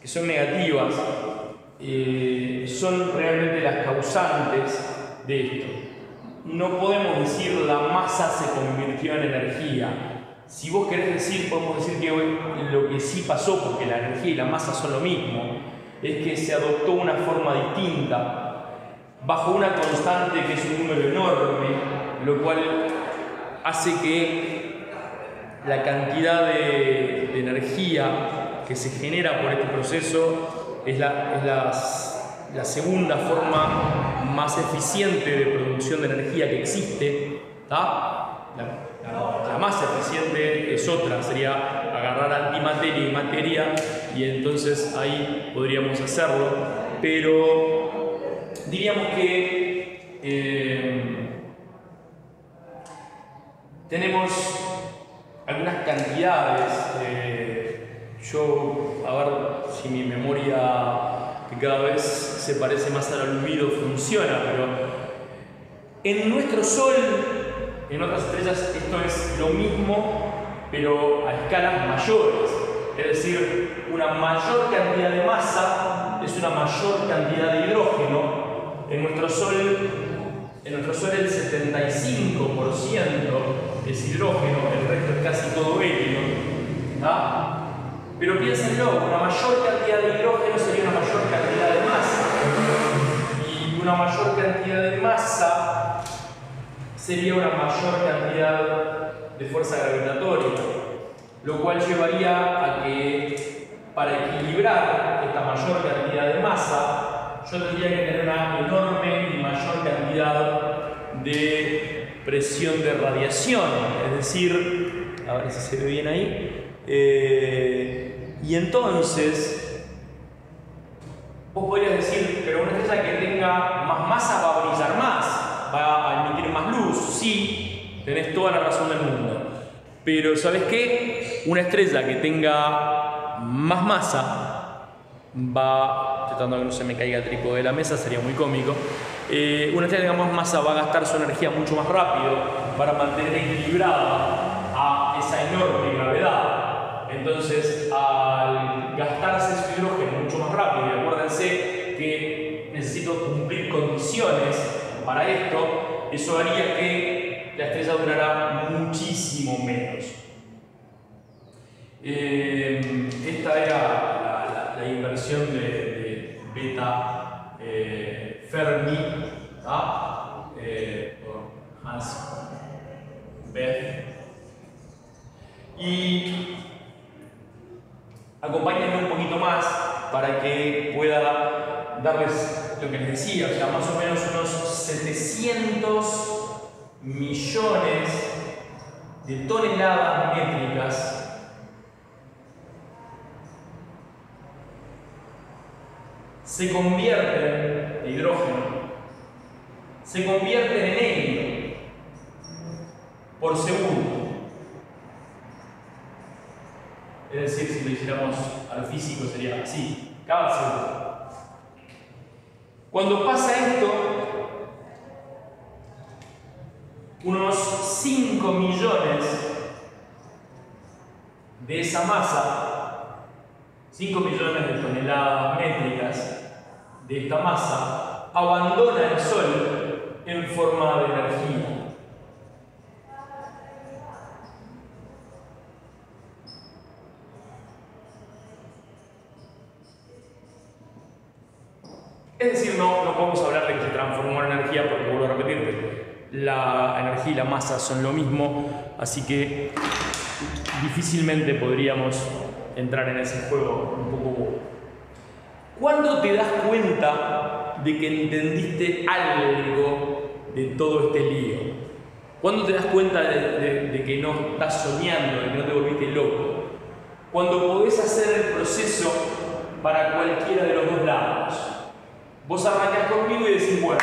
son negativas, son realmente las causantes de esto. No podemos decir la masa se convirtió en energía. Si vos querés decir, podemos decir que lo que sí pasó, porque la energía y la masa son lo mismo, es que se adoptó una forma distinta, bajo una constante que es un número enorme, lo cual hace que la cantidad de energía que se genera por este proceso es la segunda forma más eficiente de producción de energía que existe. La más eficiente es otra, sería agarrar antimateria y materia, y entonces ahí podríamos hacerlo, pero diríamos que tenemos algunas cantidades. Yo, a ver si mi memoria, que cada vez se parece más al olvido, funciona, pero en nuestro Sol, en otras estrellas, esto es lo mismo, pero a escalas mayores. Es decir, una mayor cantidad de masa es una mayor cantidad de hidrógeno. En nuestro Sol el 75% es hidrógeno, el resto es casi todo helio. Pero piénsenlo, una mayor cantidad de hidrógeno sería una mayor cantidad de masa. Y una mayor cantidad de masa sería una mayor cantidad de fuerza gravitatoria. Lo cual llevaría a que, para equilibrar esta mayor cantidad de masa, yo tendría que tener una enorme y mayor cantidad de presión de radiación. Es decir, a ver si se ve bien ahí. Y entonces, vos podrías decir, pero una estrella que tenga más masa va a brillar más, va a emitir más luz. Sí, tenés toda la razón del mundo. Pero ¿sabes qué? Una estrella que tenga más masa va, tratando de que no se me caiga el trípode de la mesa, sería muy cómico. Una estrella que tenga más masa va a gastar su energía mucho más rápido para mantener equilibrada a esa enorme gravedad. Entonces, al gastarse su hidrógeno mucho más rápido, y acuérdense que necesito cumplir condiciones para esto, eso haría que la estrella durara muchísimo Esta era la inversión de beta Fermi, por Hans Bethe. Y acompáñenme un poquito más para que pueda darles lo que les decía, o sea, más o menos unos 700 millones de toneladas métricas se convierten de hidrógeno, se convierten en helio por segundo. Es decir, si lo hiciéramos al físico sería así, cada segundo. Cuando pasa esto, unos 5 millones de esa masa, 5 millones de toneladas métricas de esta masa, abandona el Sol en forma de energía. Es decir, no podemos hablar de que se transformó en energía porque, vuelvo a repetirte, la energía y la masa son lo mismo, así que difícilmente podríamos entrar en ese juego un poco bobo. ¿Cuándo te das cuenta de que entendiste algo de todo este lío? ¿Cuándo te das cuenta de que no estás soñando, de que no te volviste loco? Cuando podés hacer el proceso para cualquiera de los dos lados. Vos arrancás conmigo y decís, bueno,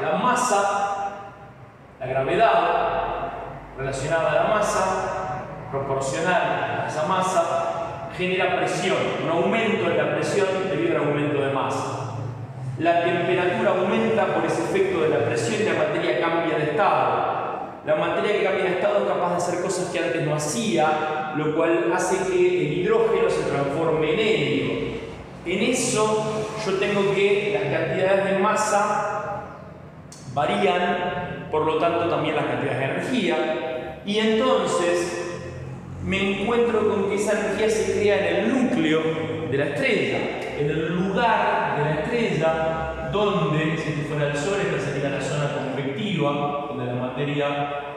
la masa, la gravedad relacionada a la masa, proporcional a esa masa, genera presión, un aumento en la presión debido al aumento de masa. La temperatura aumenta por ese efecto de la presión y la materia cambia de estado. La materia que cambia de estado es capaz de hacer cosas que antes no hacía, lo cual hace que el hidrógeno se transforme en helio. En eso yo tengo que las cantidades de masa varían, por lo tanto también las cantidades de energía, y entonces me encuentro con que esa energía se crea en el núcleo de la estrella, en el lugar de la estrella donde, si esto fuera el Sol, esta sería la zona convectiva, donde la materia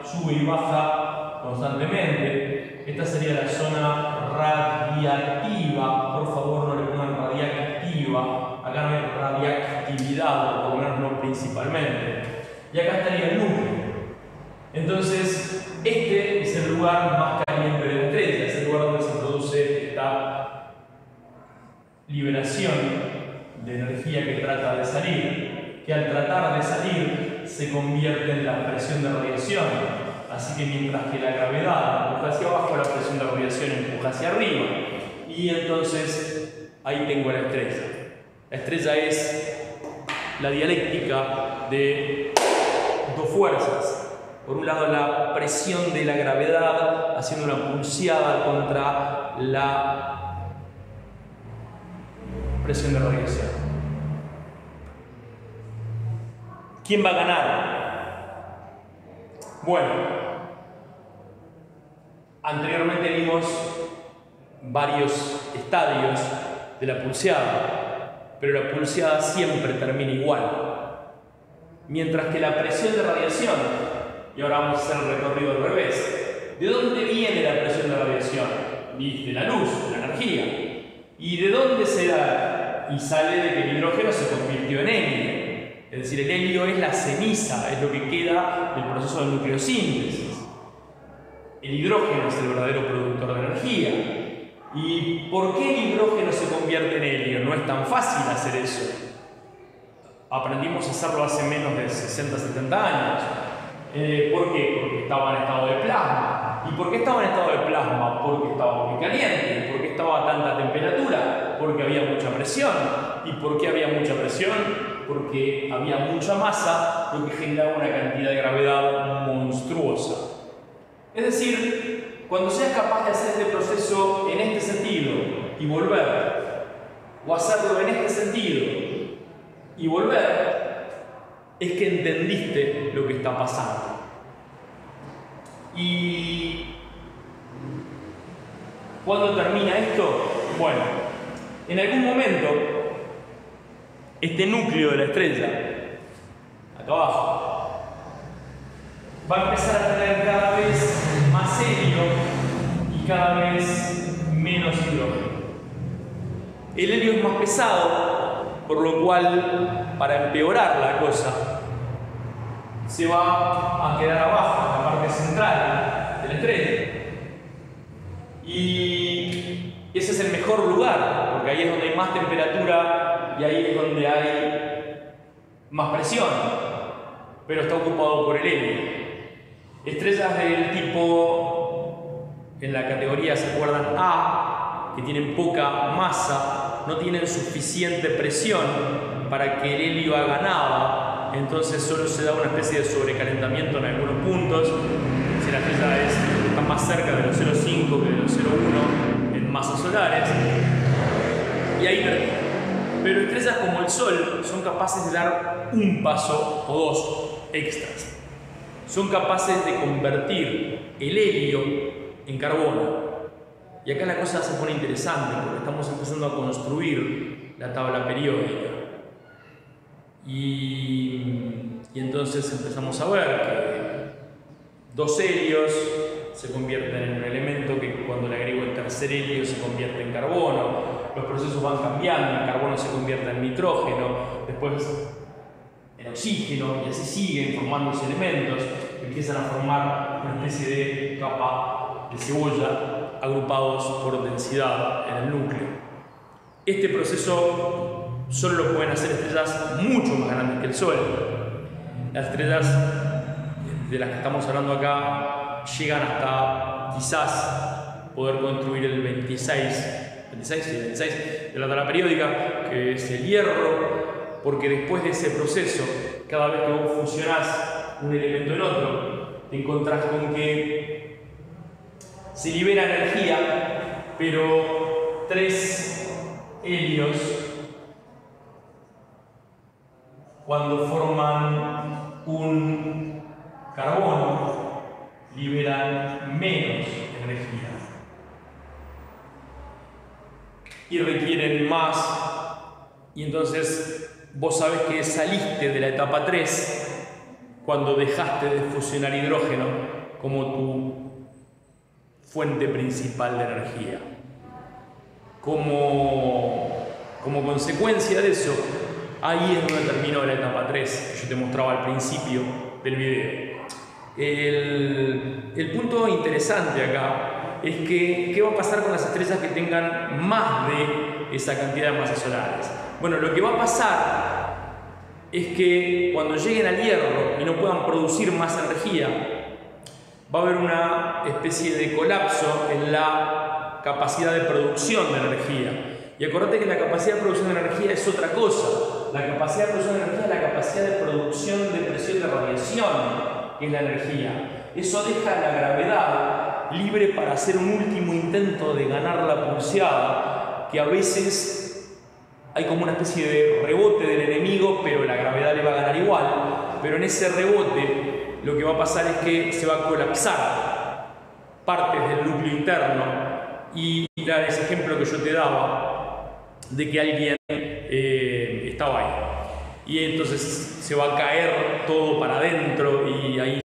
sube y baja constantemente. Esta sería la zona radiactiva, por favor no le pongan radiactiva, acá no hay radiactividad, o por lo menos no principalmente. Y acá estaría el núcleo. Entonces, este es el lugar más caliente de la estrella, es el lugar donde se produce esta liberación de energía que trata de salir, que al tratar de salir se convierte en la presión de radiación. Así que mientras que la gravedad empuja hacia abajo, la presión de radiación empuja hacia arriba. Y entonces ahí tengo la estrella. La estrella es la dialéctica de dos fuerzas. Por un lado, la presión de la gravedad haciendo una pulseada contra la presión de radiación. ¿Quién va a ganar? Bueno, anteriormente vimos varios estadios de la pulseada, pero la pulseada siempre termina igual. Mientras que la presión de radiación, y ahora vamos a hacer el recorrido al revés, ¿de dónde viene la presión de radiación? De la luz, de la energía. ¿Y de dónde se da? Y sale de que el hidrógeno se convirtió en helio. Es decir, el helio es la ceniza, es lo que queda del proceso de nucleosíntesis. El hidrógeno es el verdadero productor de energía. ¿Y por qué el hidrógeno se convierte en helio? No es tan fácil hacer eso. Aprendimos a hacerlo hace menos de 60-70 años. ¿Por qué? Porque estaba en estado de plasma. ¿Y por qué estaba en estado de plasma? Porque estaba muy caliente. ¿Por qué estaba a tanta temperatura? Porque había mucha presión. ¿Y por qué había mucha presión? Porque había mucha masa, lo que generaba una cantidad de gravedad monstruosa. Es decir, cuando seas capaz de hacer este proceso en este sentido y volver, o hacerlo en este sentido y volver, es que entendiste lo que está pasando. Y ¿Cuándo termina esto? Bueno, en algún momento, este núcleo de la estrella, acá abajo, va a empezar a tener cada vez más helio y cada vez menos hidrógeno. El helio es más pesado, por lo cual, para empeorar la cosa, se va a quedar abajo, en la parte central de la estrella. Y ese es el mejor lugar, porque ahí es donde hay más temperatura y ahí es donde hay más presión, pero está ocupado por el helio. Estrellas del tipo, en la categoría, ¿se acuerdan? A, que tienen poca masa, no tienen suficiente presión para que el helio haga nada, entonces solo se da una especie de sobrecalentamiento en algunos puntos. Si la estrella está más cerca de los 0,5 que de los 0,1 en masas solares, y ahí termina. Pero estrellas como el Sol son capaces de dar un paso o dos extras. Son capaces de convertir el helio en carbono. Y acá la cosa se pone interesante porque estamos empezando a construir la tabla periódica. Y entonces empezamos a ver que dos helios se convierten en un elemento que cuando le agrego el tercer helio se convierte en carbono. Los procesos van cambiando, el carbono se convierte en nitrógeno, después en oxígeno, y así siguen formándose elementos que empiezan a formar una especie de capa de cebolla agrupados por densidad en el núcleo. Este proceso solo lo pueden hacer estrellas mucho más grandes que el Sol. Las estrellas de las que estamos hablando acá llegan hasta quizás poder construir el 26 de la tabla periódica, que es el hierro, porque después de ese proceso, cada vez que vos fusionás un elemento en otro, te encontrás con que se libera energía, pero tres helios, cuando forman un carbono, liberan menos energía y requieren más, y entonces vos sabés que saliste de la etapa 3 cuando dejaste de fusionar hidrógeno como tu fuente principal de energía. Como consecuencia de eso, ahí es donde terminó la etapa 3 que yo te mostraba al principio del video. El punto interesante acá es que ¿qué va a pasar con las estrellas que tengan más de esa cantidad de masas solares? Bueno, lo que va a pasar es que cuando lleguen al hierro y no puedan producir más energía, va a haber una especie de colapso en la capacidad de producción de energía. Y acordate que la capacidad de producción de energía es otra cosa. La capacidad de producción de energía es la capacidad de producción de presión de radiación, que es la energía. Eso deja a la gravedad libre para hacer un último intento de ganar la pulseada, que a veces hay como una especie de rebote del enemigo, pero la gravedad le va a ganar igual. Pero en ese rebote lo que va a pasar es que se va a colapsar partes del núcleo interno, y era ese ejemplo que yo te daba de que alguien estaba ahí y entonces se va a caer todo para adentro y ahí